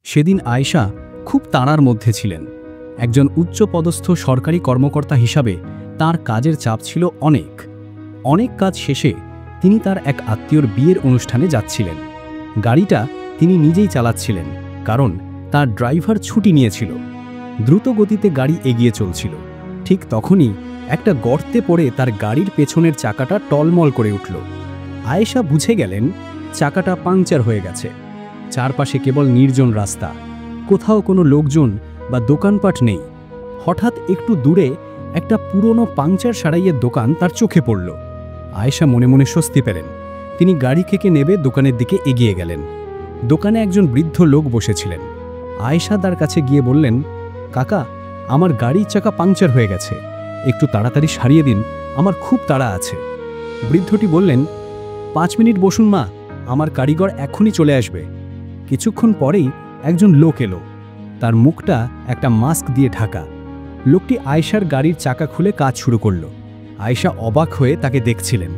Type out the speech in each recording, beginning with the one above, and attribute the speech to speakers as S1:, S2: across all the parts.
S1: সেদিন আয়েশা খুব তাড়ার মধ্যে ছিলেন। একজন উচ্চপদস্থ সরকারি কর্মকর্তা হিসাবে তার কাজের চাপ ছিল অনেক। অনেক কাজ শেষে তিনি তার এক আত্মীয়র বিয়ের অনুষ্ঠানে যাচ্ছিলেন। গাড়িটা তিনি নিজেই চালাচ্ছিলেন, কারণ তার ড্রাইভার ছুটি নিয়েছিল। দ্রুত গতিতে গাড়ি এগিয়ে চলছিল। ঠিক তখনই একটা গর্তে পড়ে তার গাড়ির পেছনের চাকাটা টলমল করে উঠল। আয়েশা বুঝে গেলেন চাকাটা পাংচার হয়ে গেছে। চারপাশে কেবল নির্জন রাস্তা, কোথাও কোনো লোকজন বা দোকানপাট নেই। হঠাৎ একটু দূরে একটা পুরনো পাংচার সারাইয়ের দোকান তার চোখে পড়ল। আয়েশা মনে মনে স্বস্তি পেলেন। তিনি গাড়ি থেকে নেমে দোকানের দিকে এগিয়ে গেলেন। দোকানে একজন বৃদ্ধ লোক বসেছিলেন। আয়েশা তার কাছে গিয়ে বললেন, কাকা, আমার গাড়ির চাকা পাংচার হয়ে গেছে, একটু তাড়াতাড়ি সারিয়ে দিন, আমার খুব তাড়া আছে। বৃদ্ধটি বললেন, 5 মিনিট বসুন মা, আমার কারিগর এখনই চলে আসবে। কিছুক্ষণ পরেই একজন লোক এলো। তার মুখটা একটা মাস্ক দিয়ে ঢাকা। লোকটি আয়েশার গাড়ির চাকা খুলে কাজ শুরু করল। আয়েশা অবাক হয়ে তাকে দেখছিলেন।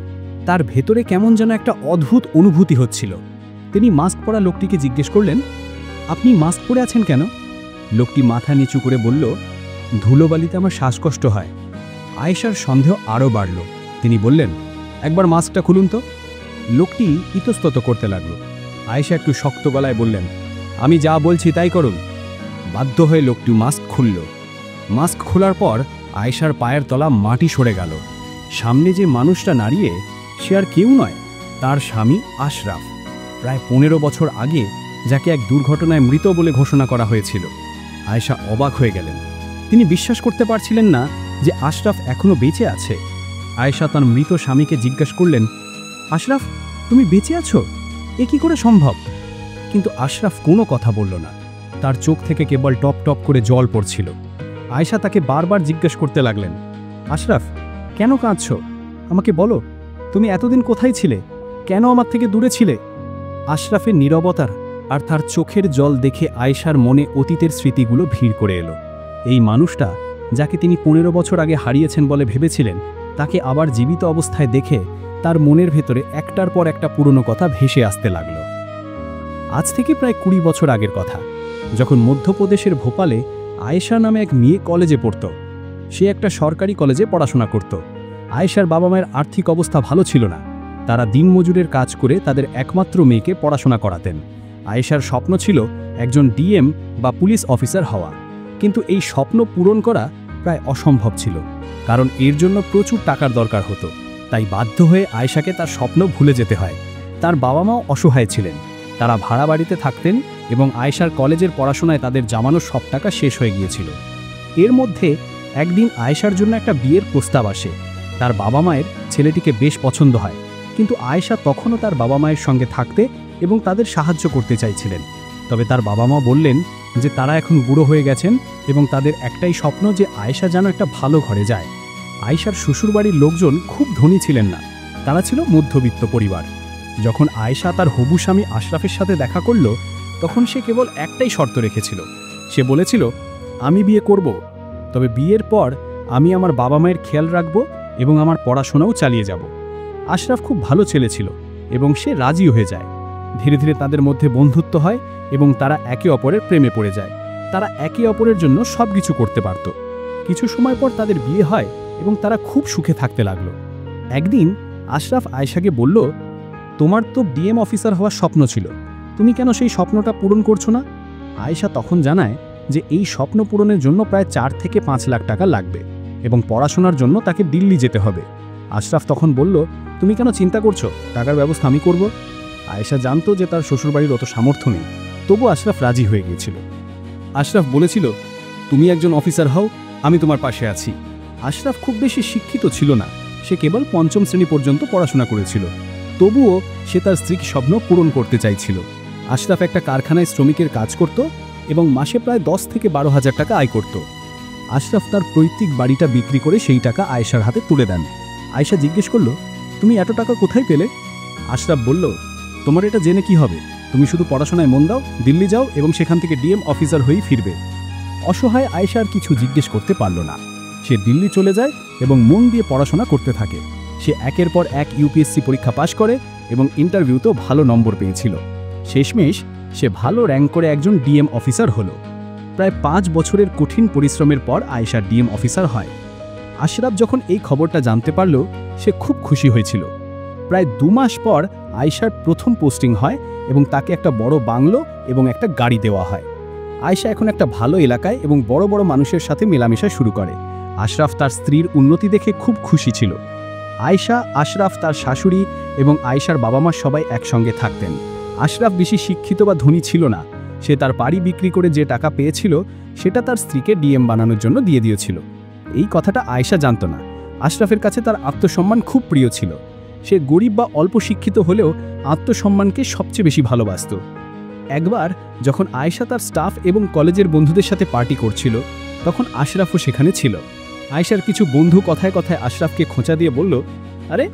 S1: তার ভেতরে কেমন যেন একটা অদ্ভুত অনুভূতি হচ্ছিল। তিনি মাস্ক পরা লোকটিকে জিজ্ঞেস করলেন, আপনি মাস্ক পরে আছেন কেন? লোকটি মাথা নিচু করে বলল, ধুলোবালিতে আমার শ্বাসকষ্ট হয়। আয়েশার সন্দেহ আরও বাড়ল। তিনি বললেন, একবার মাস্কটা খুলুন তো। লোকটি ইতস্তত করতে লাগল। আয়েশা একটু শক্ত গলায় বললেন, আমি যা বলছি তাই করুন। বাধ্য হয়ে লোকটি মাস্ক খুলল। মাস্ক খোলার পর আয়েশার পায়ের তলা মাটি সরে গেল। সামনে যে মানুষটা দাঁড়িয়ে, সে আর কেউ নয়, তার স্বামী আশরাফ। প্রায় 15 বছর আগে যাকে এক দুর্ঘটনায় মৃত বলে ঘোষণা করা হয়েছিল। আয়েশা অবাক হয়ে গেলেন। তিনি বিশ্বাস করতে পারছিলেন না যে আশরাফ এখনও বেঁচে আছে। আয়েশা তার মৃত স্বামীকে জিজ্ঞাসা করলেন, আশরাফ, তুমি বেঁচে আছো? এ কি করে সম্ভব? কিন্তু আশরাফ কোনো কথা বলল না। তার চোখ থেকে কেবল টপ টপ করে জল পড়ছিল। আয়েশা তাকে বারবার জিজ্ঞাসা করতে লাগলেন, আশরাফ, কেন কাঁদছ? আমাকে বলো, তুমি এতদিন কোথায় ছিলে? কেন আমার থেকে দূরে ছিলে? আশরাফের নীরবতার আর তার চোখের জল দেখে আয়েশার মনে অতীতের স্মৃতিগুলো ভিড় করে এলো। এই মানুষটা, যাকে তিনি 15 বছর আগে হারিয়েছেন বলে ভেবেছিলেন, তাকে আবার জীবিত অবস্থায় দেখে তার মনের ভেতরে একটার পর একটা পুরনো কথা ভেসে আসতে লাগল। আজ থেকে প্রায় 20 বছর আগের কথা, যখন মধ্যপ্রদেশের ভোপালে আয়েশা নামে এক মেয়ে কলেজে পড়ত। সে একটা সরকারি কলেজে পড়াশোনা করত। আয়েশার বাবা মায়ের আর্থিক অবস্থা ভালো ছিল না। তারা দিনমজুরের কাজ করে তাদের একমাত্র মেয়েকে পড়াশোনা করাতেন। আয়েশার স্বপ্ন ছিল একজন ডিএম বা পুলিশ অফিসার হওয়া, কিন্তু এই স্বপ্ন পূরণ করা প্রায় অসম্ভব ছিল, কারণ এর জন্য প্রচুর টাকার দরকার হতো। তাই বাধ্য হয়ে আয়েশাকে তার স্বপ্ন ভুলে যেতে হয়। তার বাবা মাও অসহায় ছিলেন। তারা ভাড়া বাড়িতে থাকতেন এবং আয়েশার কলেজের পড়াশোনায় তাদের জমানো সব টাকা শেষ হয়ে গিয়েছিল। এর মধ্যে একদিন আয়েশার জন্য একটা বিয়ের প্রস্তাব আসে। তার বাবা মায়ের ছেলেটিকে বেশ পছন্দ হয়, কিন্তু আয়েশা তখনও তার বাবা মায়ের সঙ্গে থাকতে এবং তাদের সাহায্য করতে চাইছিলেন। তবে তার বাবা মা বললেন যে তারা এখন বুড়ো হয়ে গেছেন এবং তাদের একটাই স্বপ্ন যে আয়েশা যেন একটা ভালো ঘরে যায়। আয়েশার শ্বশুরবাড়ির লোকজন খুব ধনী ছিলেন না, তারা ছিল মধ্যবিত্ত পরিবার। যখন আয়েশা তার হবু স্বামী আশরাফের সাথে দেখা করল, তখন সে কেবল একটাই শর্ত রেখেছিল। সে বলেছিল, আমি বিয়ে করব, তবে বিয়ের পর আমি আমার বাবা মায়ের খেয়াল রাখব এবং আমার পড়াশোনাও চালিয়ে যাব। আশরাফ খুব ভালো ছেলে ছিল এবং সে রাজি হয়ে যায়। ধীরে ধীরে তাদের মধ্যে বন্ধুত্ব হয় এবং তারা একে অপরের প্রেমে পড়ে যায়। তারা একে অপরের জন্য সব কিছু করতে পারত। কিছু সময় পর তাদের বিয়ে হয় এবং তারা খুব সুখে থাকতে লাগলো। একদিন আশরাফ আয়েশাকে বলল, তোমার তো ডিএম অফিসার হওয়ার স্বপ্ন ছিল, তুমি কেন সেই স্বপ্নটা পূরণ করছো না? আয়েশা তখন জানায় যে এই স্বপ্ন পূরণের জন্য প্রায় 4 থেকে 5 লাখ টাকা লাগবে এবং পড়াশোনার জন্য তাকে দিল্লি যেতে হবে। আশরাফ তখন বলল, তুমি কেন চিন্তা করছো, টাকার ব্যবস্থা আমি করব। আয়েশা জানতো যে তার শ্বশুরবাড়ির অত সামর্থ্য নেই, তবু আশরাফ রাজি হয়ে গিয়েছিল। আশরাফ বলেছিল, তুমি একজন অফিসার হও, আমি তোমার পাশে আছি। আশরাফ খুব বেশি শিক্ষিত ছিল না, সে কেবল 5ম শ্রেণী পর্যন্ত পড়াশোনা করেছিল। তবুও সে তার স্ত্রীর স্বপ্ন পূরণ করতে চাইছিল। আশরাফ একটা কারখানায় শ্রমিকের কাজ করত এবং মাসে প্রায় 10 থেকে 12 হাজার টাকা আয় করত। আশরাফ তার পৈতৃক বাড়িটা বিক্রি করে সেই টাকা আয়েশার হাতে তুলে দেন। আয়েশা জিজ্ঞেস করল, তুমি এত টাকা কোথায় পেলে? আশরাফ বলল, তোমার এটা জেনে কি হবে, তুমি শুধু পড়াশোনায় মন দাও, দিল্লি যাও এবং সেখান থেকে ডিএম অফিসার হয়েই ফিরবে। অসহায় আয়েশা আর কিছু জিজ্ঞেস করতে পারল না। সে দিল্লি চলে যায় এবং মন দিয়ে পড়াশোনা করতে থাকে। সে একের পর এক ইউপিএসসি পরীক্ষা পাশ করে এবং ইন্টারভিউতেও ভালো নম্বর পেয়েছিল। শেষমেশ সে ভালো র্যাঙ্ক করে একজন ডিএম অফিসার হলো। প্রায় 5 বছরের কঠিন পরিশ্রমের পর আয়েশা ডিএম অফিসার হয়। আশরাফ যখন এই খবরটা জানতে পারল, সে খুব খুশি হয়েছিল। প্রায় 2 মাস পর আয়েশার প্রথম পোস্টিং হয় এবং তাকে একটা বড় বাংলো এবং একটা গাড়ি দেওয়া হয়। আয়েশা এখন একটা ভালো এলাকায় এবং বড় বড় মানুষের সাথে মেলামেশা শুরু করে। আশরাফ তার স্ত্রীর উন্নতি দেখে খুব খুশি ছিল। আয়েশা, আশরাফ, তার শাশুড়ি এবং আয়েশার বাবা মা সবাই একসঙ্গে থাকতেন। আশরাফ বেশি শিক্ষিত বা ধনী ছিল না। সে তার বাড়ি বিক্রি করে যে টাকা পেয়েছিল সেটা তার স্ত্রীকে ডিএম বানানোর জন্য দিয়ে দিয়েছিল। এই কথাটা আয়েশা জানত না। আশরাফের কাছে তার আত্মসম্মান খুব প্রিয় ছিল। সে গরিব বা অল্প শিক্ষিত হলেও আত্মসম্মানকে সবচেয়ে বেশি ভালোবাসত। একবার যখন আয়েশা তার স্টাফ এবং কলেজের বন্ধুদের সাথে পার্টি করছিল, তখন আশরাফও সেখানে ছিল। আয়েশার কিছু বন্ধু কথায় কথায় আশরাফকে খোঁচা দিয়ে বলল, আরে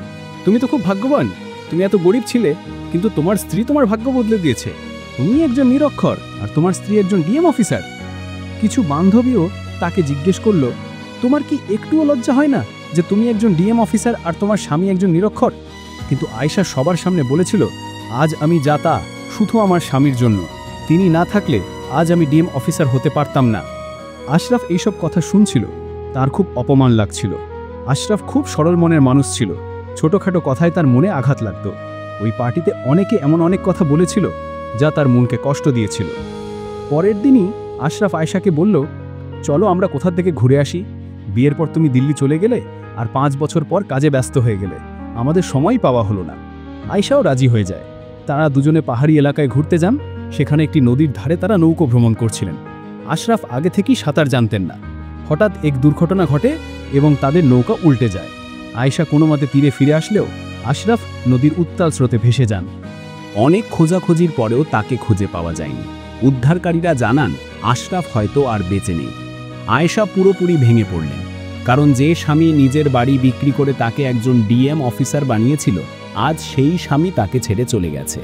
S1: তুমি তো খুব ভাগ্যবান, তুমি এত গরিব ছিলে কিন্তু তোমার স্ত্রী তোমার ভাগ্য বদলে দিয়েছে। তুমি একজন নিরক্ষর আর তোমার স্ত্রী একজন ডিএম অফিসার। কিছু বান্ধবীও তাকে জিজ্ঞেস করল, তোমার কি একটুও লজ্জা হয় না যে তুমি একজন ডিএম অফিসার আর তোমার স্বামী একজন নিরক্ষর? কিন্তু আয়েশা সবার সামনে বলেছিল, আজ আমি যা তা শুধু আমার স্বামীর জন্য। তিনি না থাকলে আজ আমি ডিএম অফিসার হতে পারতাম না। আশরাফ এইসব কথা শুনছিল, তার খুব অপমান লাগছিল। আশরাফ খুব সরল মনের মানুষ ছিল। ছোটখাটো কথায় তার মনে আঘাত লাগত। ওই পার্টিতে অনেকে এমন অনেক কথা বলেছিল যা তার মনকে কষ্ট দিয়েছিল। পরের দিনই আশরাফ আয়েশাকে বলল, চলো আমরা কোথা থেকে ঘুরে আসি। বিয়ের পর তুমি দিল্লি চলে গেলে আর 5 বছর পর কাজে ব্যস্ত হয়ে গেলে, আমাদের সময় পাওয়া হলো না। আয়েশাও রাজি হয়ে যায়। তারা দুজনে পাহাড়ি এলাকায় ঘুরতে যান। সেখানে একটি নদীর ধারে তারা নৌকো ভ্রমণ করছিলেন। আশরাফ আগে থেকেই সাঁতার জানতেন না। হঠাৎ এক দুর্ঘটনা ঘটে এবং তাদের নৌকা উল্টে যায়। আয়েশা কোনো মতে তীরে ফিরে আসলেও আশরাফ নদীর উত্তাল স্রোতে ভেসে যান। অনেক খোঁজাখুঁজির পরেও তাকে খুঁজে পাওয়া যায়নি। উদ্ধারকারীরা জানান আশরাফ হয়তো আর বেঁচে নেই। আয়েশা পুরোপুরি ভেঙে পড়লেন, কারণ যে স্বামী নিজের বাড়ি বিক্রি করে তাকে একজন ডিএম অফিসার বানিয়েছিল, আজ সেই স্বামী তাকে ছেড়ে চলে গেছে।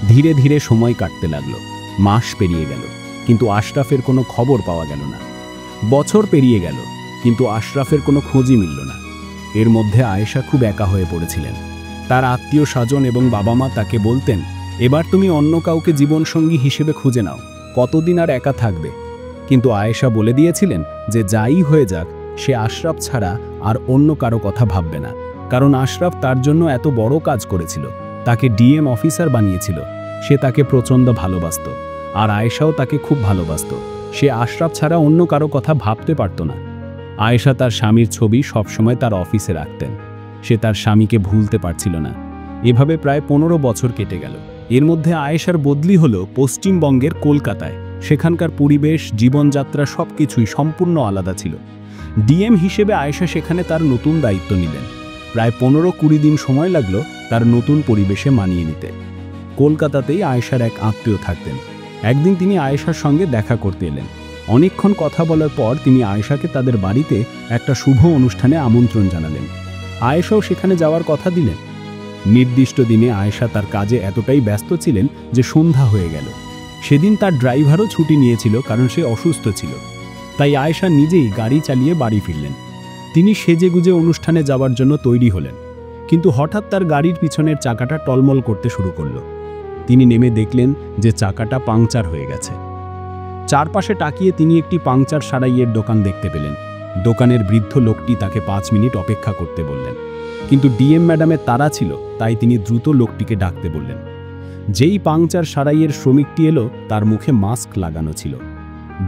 S1: ধীরে ধীরে সময় কাটতে লাগলো। মাস পেরিয়ে গেল, কিন্তু আশরাফের কোনো খবর পাওয়া গেল না। বছর পেরিয়ে গেল, কিন্তু আশরাফের কোনো খোঁজই মিলল না। এর মধ্যে আয়েশা খুব একা হয়ে পড়েছিলেন। তার আত্মীয় স্বজন এবং বাবা মা তাকে বলতেন, এবার তুমি অন্য কাউকে জীবনসঙ্গী হিসেবে খুঁজে নাও, কতদিন আর একা থাকবে। কিন্তু আয়েশা বলে দিয়েছিলেন যে যাই হয়ে যাক, সে আশরাফ ছাড়া আর অন্য কারো কথা ভাববে না। কারণ আশরাফ তার জন্য এত বড় কাজ করেছিল, তাকে ডিএম অফিসার বানিয়েছিল। সে তাকে প্রচণ্ড ভালোবাসত, আর আয়েশাও তাকে খুব ভালোবাসত। সে আশরাফ ছাড়া অন্য কারো কথা ভাবতে পারত না। আয়েশা তার স্বামীর ছবি সবসময় তার অফিসে রাখতেন। সে তার স্বামীকে ভুলতে পারছিল না। এভাবে প্রায় 15 বছর কেটে গেল। এর মধ্যে আয়েশার বদলি হলো পশ্চিমবঙ্গের কলকাতায়। সেখানকার পরিবেশ, জীবনযাত্রা সবকিছুই সম্পূর্ণ আলাদা ছিল। ডিএম হিসেবে আয়েশা সেখানে তার নতুন দায়িত্ব নিলেন। প্রায় 15-20 দিন সময় লাগলো তার নতুন পরিবেশে মানিয়ে নিতে। কলকাতাতেই আয়েশার এক আত্মীয় থাকতেন। একদিন তিনি আয়েশার সঙ্গে দেখা করতে এলেন। অনেকক্ষণ কথা বলার পর তিনি আয়েশাকে তাদের বাড়িতে একটা শুভ অনুষ্ঠানে আমন্ত্রণ জানালেন। আয়েশাও সেখানে যাওয়ার কথা দিলেন। নির্দিষ্ট দিনে আয়েশা তার কাজে এতটাই ব্যস্ত ছিলেন যে সন্ধ্যা হয়ে গেল। সেদিন তার ড্রাইভারও ছুটি নিয়েছিল, কারণ সে অসুস্থ ছিল। তাই আয়েশা নিজেই গাড়ি চালিয়ে বাড়ি ফিরলেন। তিনি সেজেগুজে অনুষ্ঠানে যাওয়ার জন্য তৈরি হলেন, কিন্তু হঠাৎ তার গাড়ির পিছনের চাকাটা টলমল করতে শুরু করল। তিনি নেমে দেখলেন যে চাকাটা পাংচার হয়ে গেছে। চারপাশে তাকিয়ে তিনি একটি পাংচার সারাইয়ের দোকান দেখতে পেলেন। দোকানের বৃদ্ধ লোকটি তাকে 5 মিনিট অপেক্ষা করতে বললেন, কিন্তু ডিএম ম্যাডামের তাড়া ছিল, তাই তিনি দ্রুত লোকটিকে ডাকতে বললেন। যেই পাংচার সারাইয়ের শ্রমিকটি এলো, তার মুখে মাস্ক লাগানো ছিল।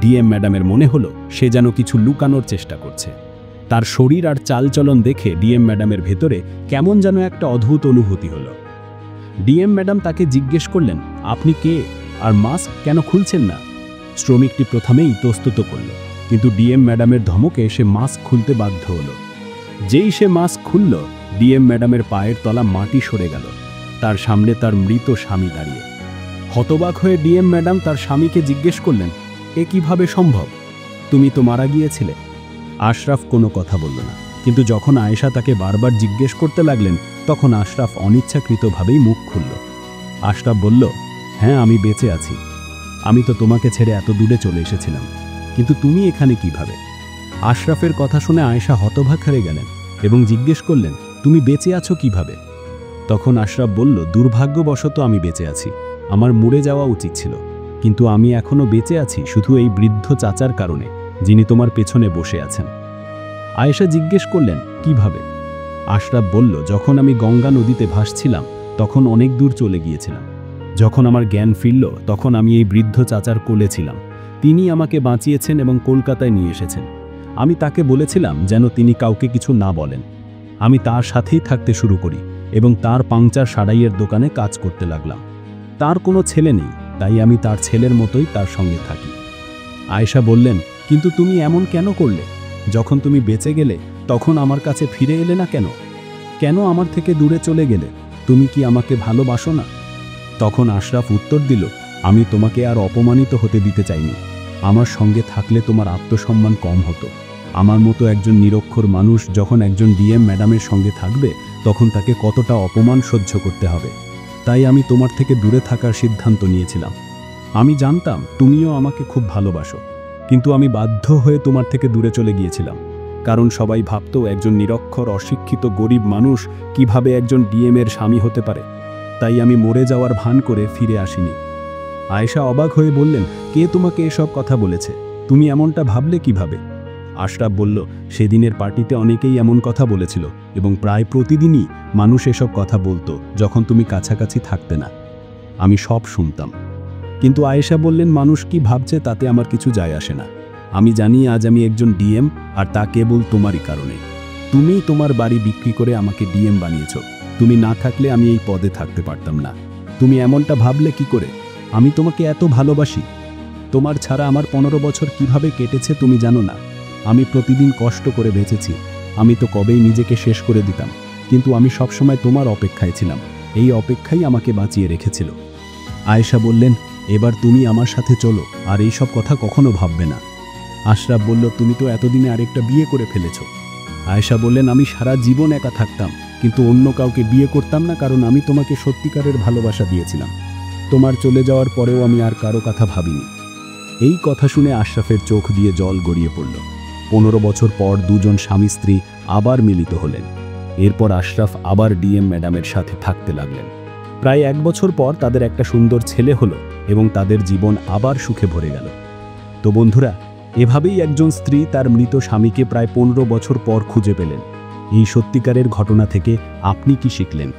S1: ডিএম ম্যাডামের মনে হলো সে যেন কিছু লুকানোর চেষ্টা করছে। তার শরীর আর চালচলন দেখে ডিএম ম্যাডামের ভেতরে কেমন যেন একটা অদ্ভুত অনুভূতি হলো। ডিএম ম্যাডাম তাকে জিজ্ঞেস করলেন, আপনি কে আর মাস্ক কেন খুলছেন না? শ্রমিকটি প্রথমেই ইতস্তত করল, কিন্তু ডিএম ম্যাডামের ধমকে সে মাস্ক খুলতে বাধ্য হলো। যেই সে মাস্ক খুলল, ডিএম ম্যাডামের পায়ের তলা মাটি সরে গেল। তার সামনে তার মৃত স্বামী দাঁড়িয়ে। হতবাক হয়ে ডিএম ম্যাডাম তার স্বামীকে জিজ্ঞেস করলেন, এ কিভাবে সম্ভব? তুমি তো মারা গিয়েছিলে। আশরাফ কোনো কথা বলল না, কিন্তু যখন আয়েশা তাকে বারবার জিজ্ঞেস করতে লাগলেন, তখন আশরাফ অনিচ্ছাকৃতভাবেই মুখ খুলল। আশরাফ বলল, হ্যাঁ আমি বেঁচে আছি। আমি তো তোমাকে ছেড়ে এত দূরে চলে এসেছিলাম, কিন্তু তুমি এখানে কিভাবে? আশরাফের কথা শুনে আয়েশা হতবাক হয়ে গেলেন এবং জিজ্ঞেস করলেন, তুমি বেঁচে আছো কিভাবে? তখন আশরাফ বলল, দুর্ভাগ্যবশত আমি বেঁচে আছি। আমার মরে যাওয়া উচিত ছিল, কিন্তু আমি এখনো বেঁচে আছি শুধু এই বৃদ্ধ চাচার কারণে, যিনি তোমার পেছনে বসে আছেন। আয়েশা জিজ্ঞেস করলেন, কিভাবে? আশরাফ বলল, যখন আমি গঙ্গা নদীতে ভাসছিলাম তখন অনেক দূর চলে গিয়েছিলাম। যখন আমার জ্ঞান ফিরল তখন আমি এই বৃদ্ধ চাচার কোলে ছিলাম। তিনি আমাকে বাঁচিয়েছেন এবং কলকাতায় নিয়ে এসেছেন। আমি তাকে বলেছিলাম যেন তিনি কাউকে কিছু না বলেন। আমি তার সাথেই থাকতে শুরু করি এবং তার পাংচার সারাইয়ের দোকানে কাজ করতে লাগলাম। তার কোনো ছেলে নেই, তাই আমি তার ছেলের মতোই তার সঙ্গে থাকি। আয়েশা বললেন, কিন্তু তুমি এমন কেন করলে? যখন তুমি বেঁচে গেলে তখন আমার কাছে ফিরে এলে না কেন? কেন আমার থেকে দূরে চলে গেলে? তুমি কি আমাকে ভালোবাসো না? তখন আশরাফ উত্তর দিল, আমি তোমাকে আর অপমানিত হতে দিতে চাইনি। আমার সঙ্গে থাকলে তোমার আত্মসম্মান কম হতো। আমার মতো একজন নিরক্ষর মানুষ যখন একজন ডিএম ম্যাডামের সঙ্গে থাকবে তখন তাকে কতটা অপমান সহ্য করতে হবে। তাই আমি তোমার থেকে দূরে থাকার সিদ্ধান্ত নিয়েছিলাম। আমি জানতাম তুমিও আমাকে খুব ভালোবাসো, কিন্তু আমি বাধ্য হয়ে তোমার থেকে দূরে চলে গিয়েছিলাম, কারণ সবাই ভাবত একজন নিরক্ষর অশিক্ষিত গরিব মানুষ কিভাবে একজন ডিএমের স্বামী হতে পারে। তাই আমি মরে যাওয়ার ভান করে ফিরে আসিনি। আয়েশা অবাক হয়ে বললেন, কে তোমাকে এসব কথা বলেছে? তুমি এমনটা ভাবলে কিভাবে? আশরাফ বলল, সেদিনের পার্টিতে অনেকেই এমন কথা বলেছিল এবং প্রায় প্রতিদিনই মানুষ এসব কথা বলতো যখন তুমি কাছাকাছি থাকতে না। আমি সব শুনতাম। কিন্তু আয়েশা বললেন, মানুষ কি ভাবছে তাতে আমার কিছু যায় আসে না। আমি জানি আজ আমি একজন ডিএম, আর তা কেবল তোমারই কারণে। তুমিই তোমার বাড়ি বিক্রি করে আমাকে ডিএম বানিয়েছ। তুমি না থাকলে আমি এই পদে থাকতে পারতাম না। তুমি এমনটা ভাবলে কি করে? আমি তোমাকে এত ভালোবাসি। তোমার ছাড়া আমার 15 বছর কিভাবে কেটেছে তুমি জানো না। আমি প্রতিদিন কষ্ট করে বেঁচেছি। আমি তো কবেই নিজেকে শেষ করে দিতাম, কিন্তু আমি সবসময় তোমার অপেক্ষায় ছিলাম। এই অপেক্ষাই আমাকে বাঁচিয়ে রেখেছিল। আয়েশা বললেন, এবার তুমি আমার সাথে চলো, আর এই সব কথা কখনো ভাববে না। আশরাফ বলল, তুমি তো এতদিনে আরেকটা বিয়ে করে ফেলেছ। আয়েশা বললেন, আমি সারা জীবন একা থাকতাম, কিন্তু অন্য কাউকে বিয়ে করতাম না, কারণ আমি তোমাকে সত্যিকারের ভালোবাসা দিয়েছিলাম। তোমার চলে যাওয়ার পরেও আমি আর কারো কথা ভাবিনি। এই কথা শুনে আশরাফের চোখ দিয়ে জল গড়িয়ে পড়ল। 15 বছর পর দুজন স্বামী স্ত্রী আবার মিলিত হলেন। এরপর আশরাফ আবার ডিএম ম্যাডামের সাথে থাকতে লাগলেন। প্রায় 1 বছর পর তাদের একটা সুন্দর ছেলে হলো এবং তাদের জীবন আবার সুখে ভরে গেল। তো বন্ধুরা, এভাবেই একজন স্ত্রী তার মৃত স্বামীকে প্রায় 15 বছর পর খুঁজে পেলেন। এই সত্যিকারের ঘটনা থেকে আপনি কি শিখলেন?